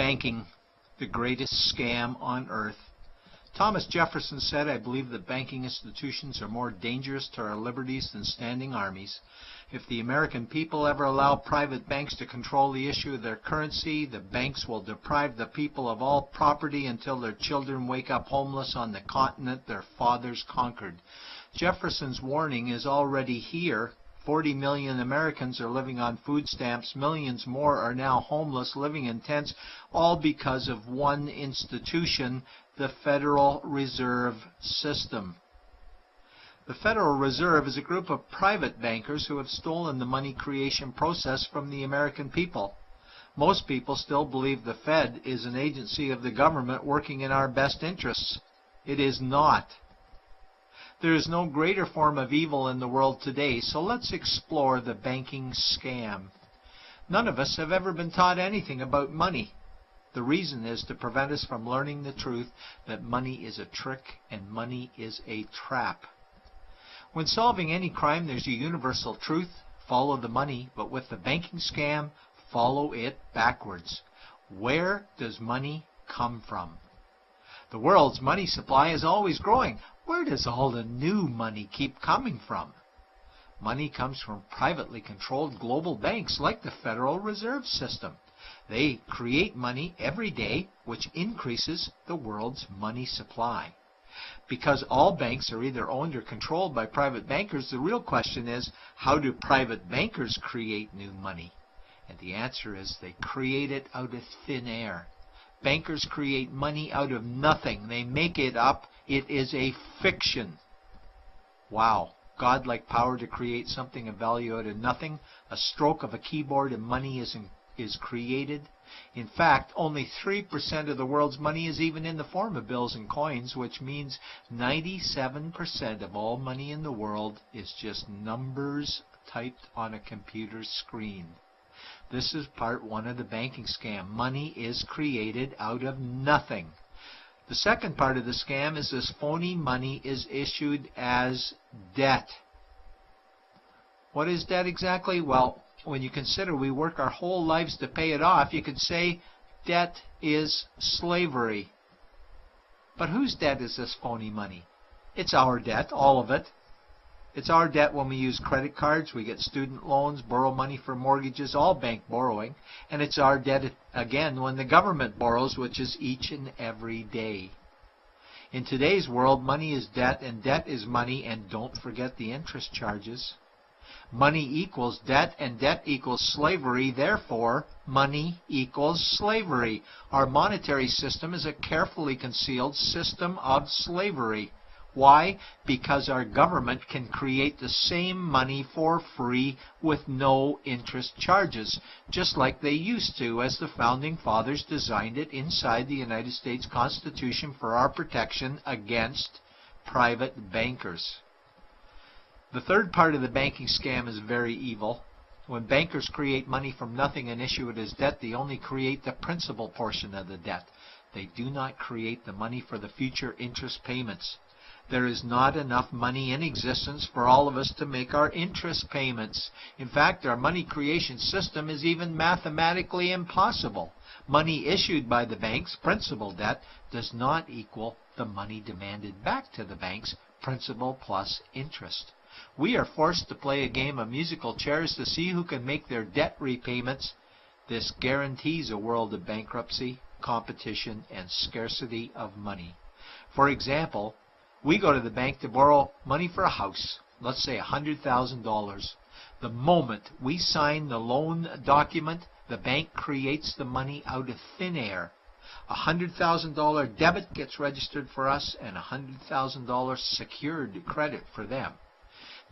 Banking, the greatest scam on earth. Thomas Jefferson said, "I believe that banking institutions are more dangerous to our liberties than standing armies. If the American people ever allow private banks to control the issue of their currency, the banks will deprive the people of all property until their children wake up homeless on the continent their fathers conquered." Jefferson's warning is already here. 40 million Americans are living on food stamps. Millions more are now homeless, living in tents, all because of one institution, the Federal Reserve System. The Federal Reserve is a group of private bankers who have stolen the money creation process from the American people. Most people still believe the Fed is an agency of the government working in our best interests. It is not. There is no greater form of evil in the world today, so let's explore the banking scam. None of us have ever been taught anything about money. The reason is to prevent us from learning the truth that money is a trick and money is a trap. When solving any crime, there's a universal truth: follow the money, but with the banking scam, follow it backwards. Where does money come from? The world's money supply is always growing. Where does all the new money keep coming from? Money comes from privately controlled global banks like the Federal Reserve System. They create money every day, which increases the world's money supply. Because all banks are either owned or controlled by private bankers, the real question is, how do private bankers create new money? And the answer is they create it out of thin air. Bankers create money out of nothing. They make it up. It is a fiction. Wow. Godlike power to create something of value out of nothing. A stroke of a keyboard and money is created. In fact, only 3% of the world's money is even in the form of bills and coins, which means 97% of all money in the world is just numbers typed on a computer screen. This is part one of the banking scam. Money is created out of nothing. The second part of the scam is this phony money is issued as debt. What is debt exactly? Well, when you consider we work our whole lives to pay it off, you could say debt is slavery. But whose debt is this phony money? It's our debt, all of it. It's our debt when we use credit cards, we get student loans, borrow money for mortgages, all bank borrowing. And it's our debt again when the government borrows, which is each and every day. In today's world, money is debt and debt is money, and don't forget the interest charges. Money equals debt and debt equals slavery, therefore money equals slavery. Our monetary system is a carefully concealed system of slavery. Why? Because our government can create the same money for free with no interest charges, just like they used to, as the Founding Fathers designed it inside the United States Constitution for our protection against private bankers. The third part of the banking scam is very evil. When bankers create money from nothing and issue it as debt, they only create the principal portion of the debt. They do not create the money for the future interest payments. There is not enough money in existence for all of us to make our interest payments. In fact, our money creation system is even mathematically impossible. Money issued by the banks, principal debt, does not equal the money demanded back to the banks, principal plus interest. We are forced to play a game of musical chairs to see who can make their debt repayments. This guarantees a world of bankruptcy, competition, and scarcity of money. For example, we go to the bank to borrow money for a house, let's say $100,000. The moment we sign the loan document, the bank creates the money out of thin air. A $100,000 debit gets registered for us and a $100,000 secured credit for them.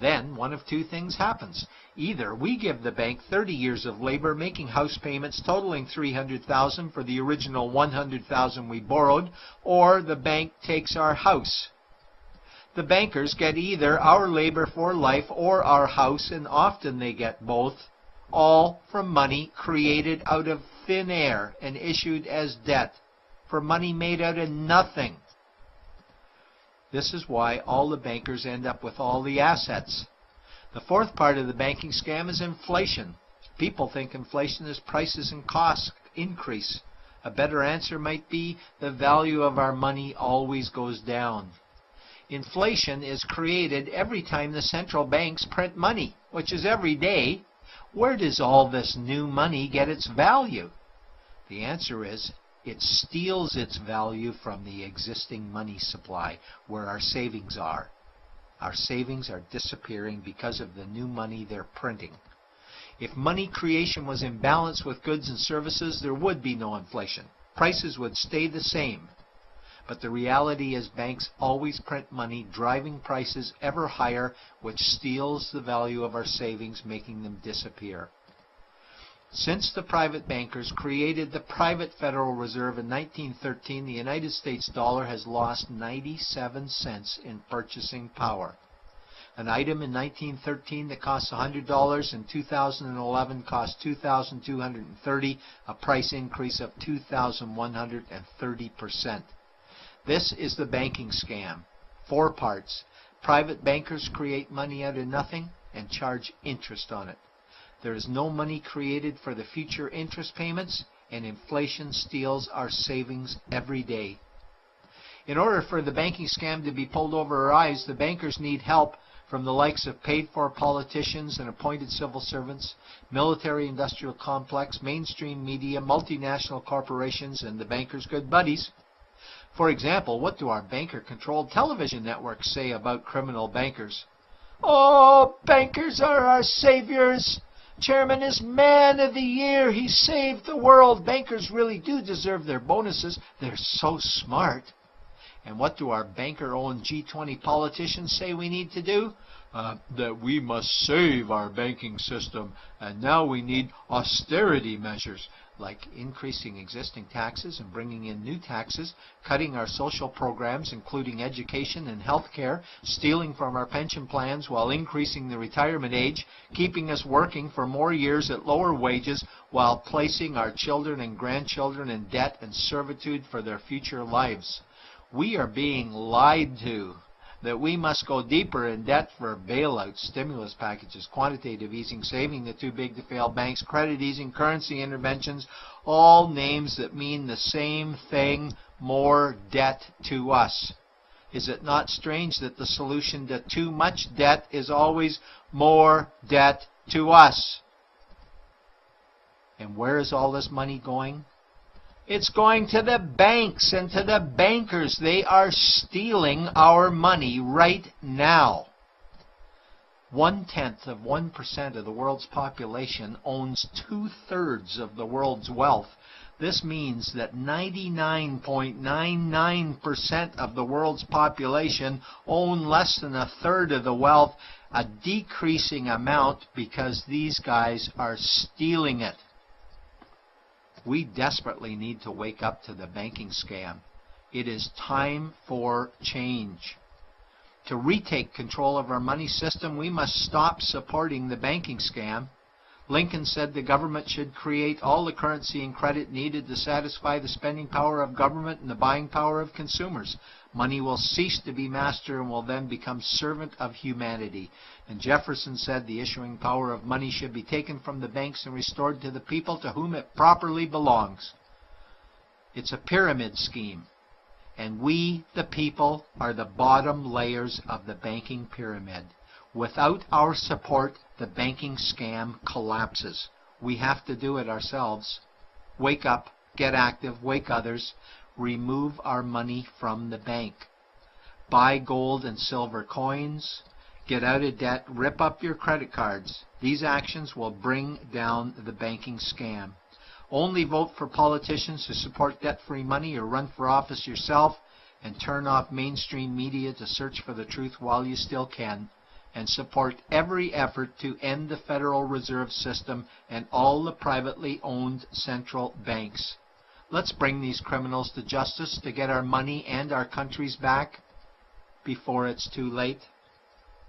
Then one of two things happens. Either we give the bank 30 years of labor making house payments totaling $300,000 for the original $100,000 we borrowed, or the bank takes our house. The bankers get either our labor for life or our house, and often they get both, all from money created out of thin air and issued as debt, for money made out of nothing. This is why all the bankers end up with all the assets. The fourth part of the banking scam is inflation. People think inflation is prices and costs increase. A better answer might be the value of our money always goes down. Inflation is created every time the central banks print money, which is every day. Where does all this new money get its value? The answer is it steals its value from the existing money supply, where our savings are. Our savings are disappearing because of the new money they're printing. If money creation was in balance with goods and services, there would be no inflation. Prices would stay the same. But the reality is banks always print money, driving prices ever higher, which steals the value of our savings, making them disappear. Since the private bankers created the private Federal Reserve in 1913, the United States dollar has lost 97 cents in purchasing power. An item in 1913 that cost $100 in 2011 cost $2,230, a price increase of 2,130%. This is the banking scam. 4 parts. Private bankers create money out of nothing and charge interest on it. There is no money created for the future interest payments, and inflation steals our savings every day. In order for the banking scam to be pulled over our eyes, the bankers need help from the likes of paid-for politicians and appointed civil servants, military-industrial complex, mainstream media, multinational corporations, and the bankers' good buddies. For example, what do our banker-controlled television networks say about criminal bankers? "Oh, bankers are our saviors. Chairman is man of the year. He saved the world. Bankers really do deserve their bonuses. They're so smart." And what do our banker-owned G20 politicians say we need to do? That we must save our banking system, and now we need austerity measures, like increasing existing taxes and bringing in new taxes, cutting our social programs, including education and health care, stealing from our pension plans while increasing the retirement age, keeping us working for more years at lower wages while placing our children and grandchildren in debt and servitude for their future lives. We are being lied to that we must go deeper in debt for bailouts, stimulus packages, quantitative easing, saving the too big to fail banks, credit easing, currency interventions, all names that mean the same thing, more debt to us. Is it not strange that the solution to too much debt is always more debt to us? And where is all this money going? It's going to the banks and to the bankers. They are stealing our money right now. 0.1% of the world's population owns 2/3 of the world's wealth. This means that 99.99% of the world's population own less than 1/3 of the wealth, a decreasing amount because these guys are stealing it. We desperately need to wake up to the banking scam. It is time for change. To retake control of our money system, we must stop supporting the banking scam. Lincoln said the government should create all the currency and credit needed to satisfy the spending power of government and the buying power of consumers. Money will cease to be master and will then become servant of humanity. And Jefferson said the issuing power of money should be taken from the banks and restored to the people to whom it properly belongs. It's a pyramid scheme. And we, the people, are the bottom layers of the banking pyramid. Without our support, the banking scam collapses. We have to do it ourselves. Wake up, get active, wake others. Remove our money from the bank. Buy gold and silver coins. Get out of debt. Rip up your credit cards. These actions will bring down the banking scam. Only vote for politicians who support debt-free money, or run for office yourself, and turn off mainstream media to search for the truth while you still can. And support every effort to end the Federal Reserve System and all the privately owned central banks. Let's bring these criminals to justice to get our money and our countries back before it's too late.